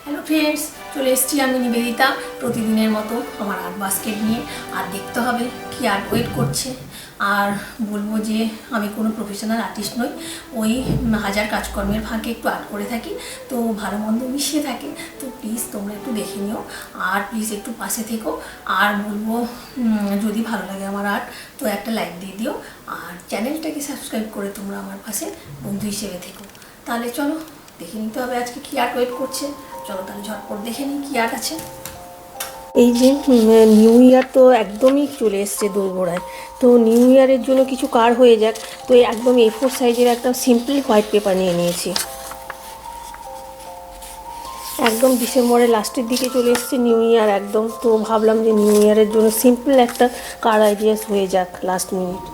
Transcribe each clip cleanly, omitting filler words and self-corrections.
Hello friends, চলে এসেছি আমি নিবেদিতা প্রতিদিনের মতো আমার আর্ট বাস্কেট নিয়ে। আর দেখতে হবে কি আর্ট ওয়েট করছে। আর বলবো যে আমি কোনো প্রফেশনাল আর্টিস্ট নই, ওই হাজার কাজকর্মের ফাঁকে একটু আর্ট করে থাকি, তো ভালো মন্দ মিশিয়ে থাকে। তো প্লিজ তোমরা একটু দেখে নিও আর প্লিজ একটু পাশে থেকো। আর বলবো যদি ভালো লাগে আমার আর্ট তো একটা লাইক দিয়ে দিও, আর চ্যানেলটাকে সাবস্ক্রাইব করে তোমরা আমার পাশে বন্ধু হিসেবে থেকো। তাহলে চলো দেখে নিতে হবে আজকে কি আর্ট ওয়েট করছে। চলো তাহলে ঝটপট দেখে নিই কী আর্ট আছে। এই যে নিউ ইয়ার তো একদমই চলে এসছে দোরগোড়ায়, তো নিউ ইয়ারের জন্য কিছু কার্ড হয়ে যাক। তো একদম A4 সাইজের একটা সিম্পল হোয়াইট পেপার নিয়ে নিয়েছি। একদম ডিসেম্বরের লাস্টের দিকে চলে এসছে নিউ ইয়ার একদম, তো ভাবলাম যে নিউ ইয়ারের জন্য সিম্পল একটা কার্ড আইডিয়াস হয়ে যাক লাস্ট মিনিট।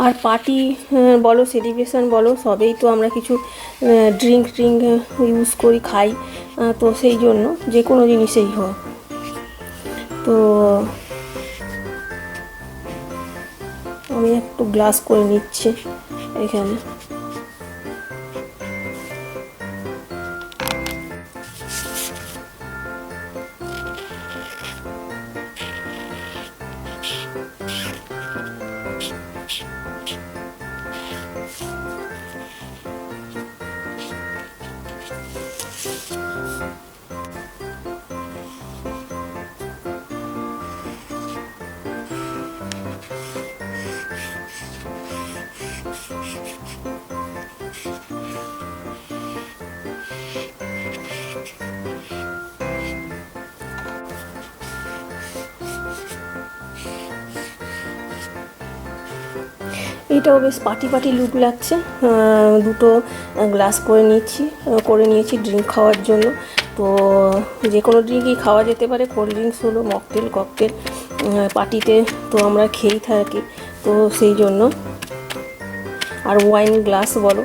আর পার্টি বলো, সেলিব্রেশন বলো, সবেই তো আমরা কিছু ড্রিঙ্ক ইউজ করি, খাই। তো সেই জন্য যে কোনো জিনিসেই হয়। তো আমি একটু গ্লাস করে নিচ্ছি এখানে। এটাও বেশ পার্টি লুক লাগছে। দুটো গ্লাস করে নিয়েছি ড্রিঙ্ক খাওয়ার জন্য। তো যে কোনো ড্রিঙ্কই খাওয়া যেতে পারে, কোল্ড ড্রিঙ্কস হলো, মকটেল, ককটেল, পার্টিতে তো আমরা খেয়েই থাকি, তো সেই জন্য। আর ওয়াইন গ্লাস বলো,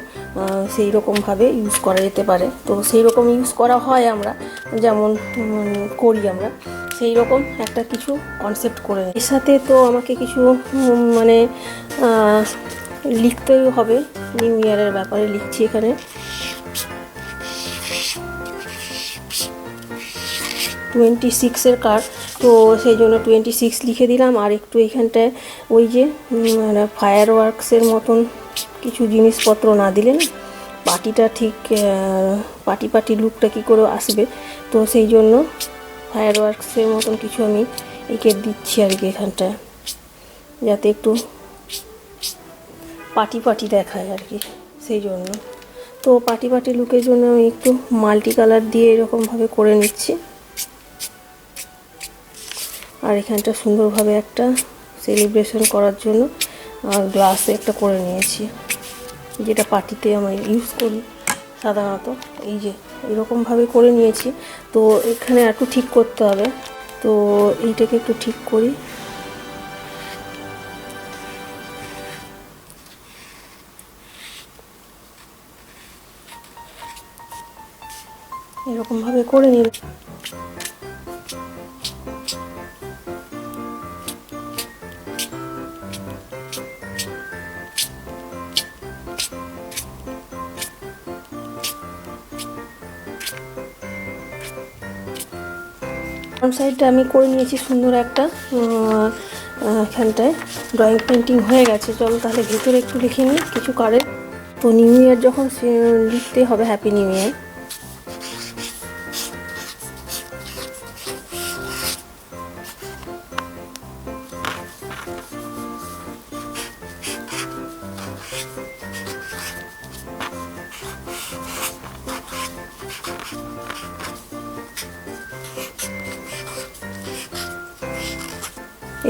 সেই রকমভাবে ইউজ করা যেতে পারে, তো সেই রকম ইউজ করা হয় আমরা, যেমন করি আমরা, সেই রকম একটা কিছু কনসেপ্ট করে। এর সাথে তো আমাকে কিছু মানে লিখতেই হবে, নিউ ইয়ারের ব্যাপারে লিখছি এখানে। টোয়েন্টি-সিক্সের কার্ড, তো সেই জন্য 26 লিখে দিলাম। আর একটু এখানটায় ওই যে মানে ফায়ার ওয়ার্কসের মতন কিছু জিনিসপত্র না দিলে না পার্টিটা ঠিক পার্টি লুকটা কী করে আসবে, তো সেই জন্য ফায়ার ওয়ার্কসের মতন কিছু আমি এঁকে দিচ্ছি আর কি এখানটায়, যাতে একটু পার্টি দেখায় আর কি, সেই জন্য। তো পার্টি লুকের জন্য আমি একটু মাল্টি কালার দিয়ে এরকমভাবে করে নিচ্ছি। আর এখানটা সুন্দরভাবে একটা সেলিব্রেশন করার জন্য গ্লাসে একটা করে নিয়েছি, যেটা পার্টিতে আমরা ইউজ করি সাধারণত। এই যে এরকমভাবে করে নিয়েছি। তো এখানে একটু ঠিক করতে হবে, তো এইটাকে একটু ঠিক করি। এরকমভাবে করে নিলে সাইডটা আমি করে নিয়েছি সুন্দর একটা। এখানটায় ড্রয়িং পেন্টিং হয়ে গেছে। চলো তাহলে ভেতরে একটু লিখে নিই কিছু কার্ডে। তো নিউ ইয়ার যখন লিখতে হবে হ্যাপি নিউ ইয়ার।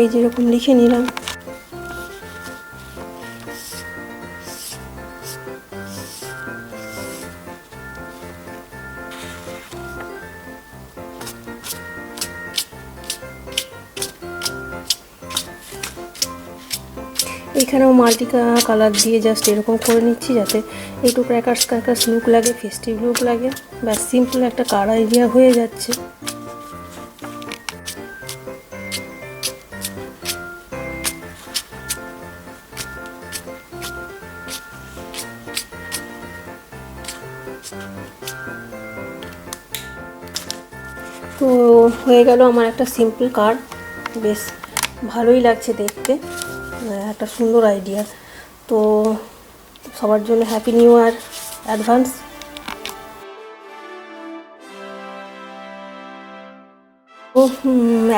এই যেরকম লিখে নিলাম। এখানেও মাল্টি কালার দিয়ে জাস্ট এরকম করে নিচ্ছি যাতে একটু ক্র্যাকার্স ক্র্যাকার্স লুক লাগে, ফেস্টিভ লুক লাগে। ব্যাস সিম্পল একটা কার আইডিয়া হয়ে যাচ্ছে। তো হয়ে গেল আমার একটা সিম্পল কার। বেশ ভালোই লাগছে দেখতে, একটা সুন্দর আইডিয়া। তো সবার জন্য হ্যাপি নিউ ইয়ার অ্যাডভান্স। তো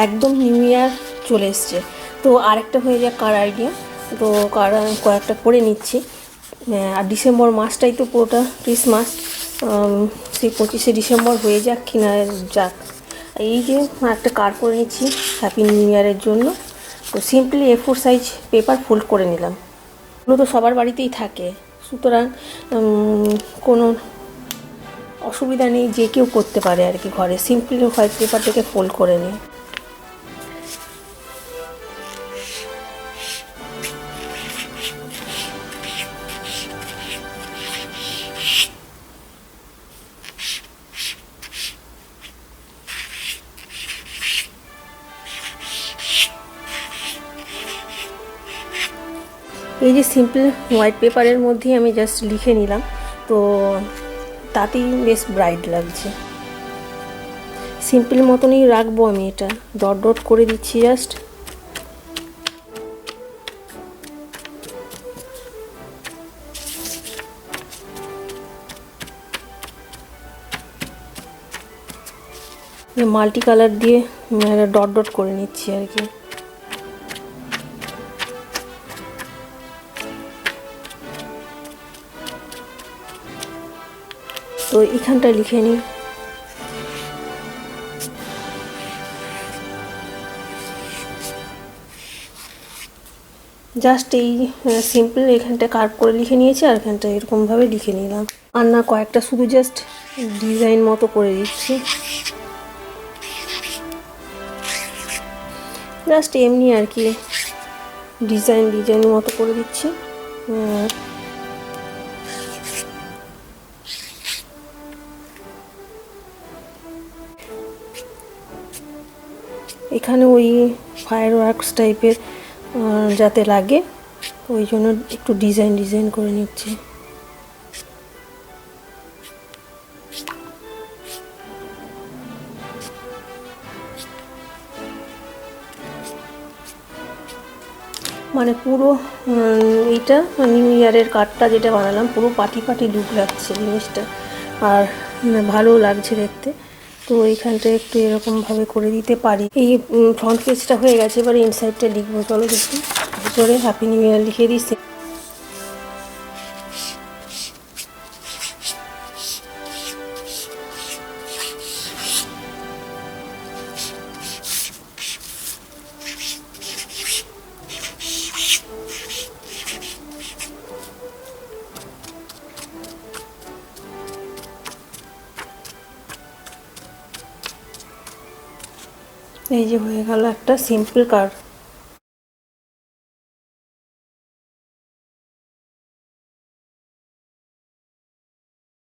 একদম নিউ ইয়ার চলে এসছে, তো আরেকটা হয়ে যাক কার আইডিয়া। তো কার কয়েকটা করে নিচ্ছি। আর ডিসেম্বর মাসটাই তো পুরোটা ক্রিসমাস, সেই 25শে ডিসেম্বর হয়ে যাক কি না যাক। এই যে একটা কার করে নিচ্ছি হ্যাপি নিউ ইয়ারের জন্য। তো simply A4 size paper fold করে নিলাম। এগুলো তো সবার বাড়িতেই থাকে, সুতরাং কোনো অসুবিধা নেই, যে কেউ করতে পারে আর কি ঘরে। সিম্পলি হোয়াইট পেপারটাকে ফোল্ড করে নিই। এই যে সিম্পল হোয়াইট পেপারের মধ্যেই আমি জাস্ট লিখে নিলাম, তো তাতেই বেশ ব্রাইট লাগছে। সিম্পল মতনই রাখবো আমি, এটা ডট ডট করে দিচ্ছি জাস্ট। মাল্টি কালার দিয়ে ডট ডট করে নিচ্ছি আর কি। তো এখানটা লিখে নিই। জাস্ট এই সিম্পল এখানটা কার্ভ করে লিখে নিয়েছি, আর এখানটা এরকমভাবে লিখে নিলাম। আর না কয়েকটা শুধু জাস্ট ডিজাইন মতো করে দিচ্ছি, জাস্ট এমনি আর কি ডিজাইন মতো করে দিচ্ছি। এখানে ওই ফায়ার ওয়ার্কস টাইপের যাতে লাগে, ওই জন্য একটু ডিজাইন করে নিচ্ছি। মানে পুরো এইটা নিউ ইয়ারের কার্ডটা যেটা বানালাম পুরো পাটি লুক লাগছে জিনিসটা, আর ভালো লাগছে দেখতে। তো এইখানটা একটু এরকমভাবে করে দিতে পারি। এই ফ্রন্ট পেজটা হয়ে গেছে, এবার ইনসাইডটা লিখবো। চলো দেখি, ভিতরে হ্যাপি নিউ ইয়ার লিখে দিচ্ছি। এই যে হয়ে গেল একটা সিম্পল কার্ড।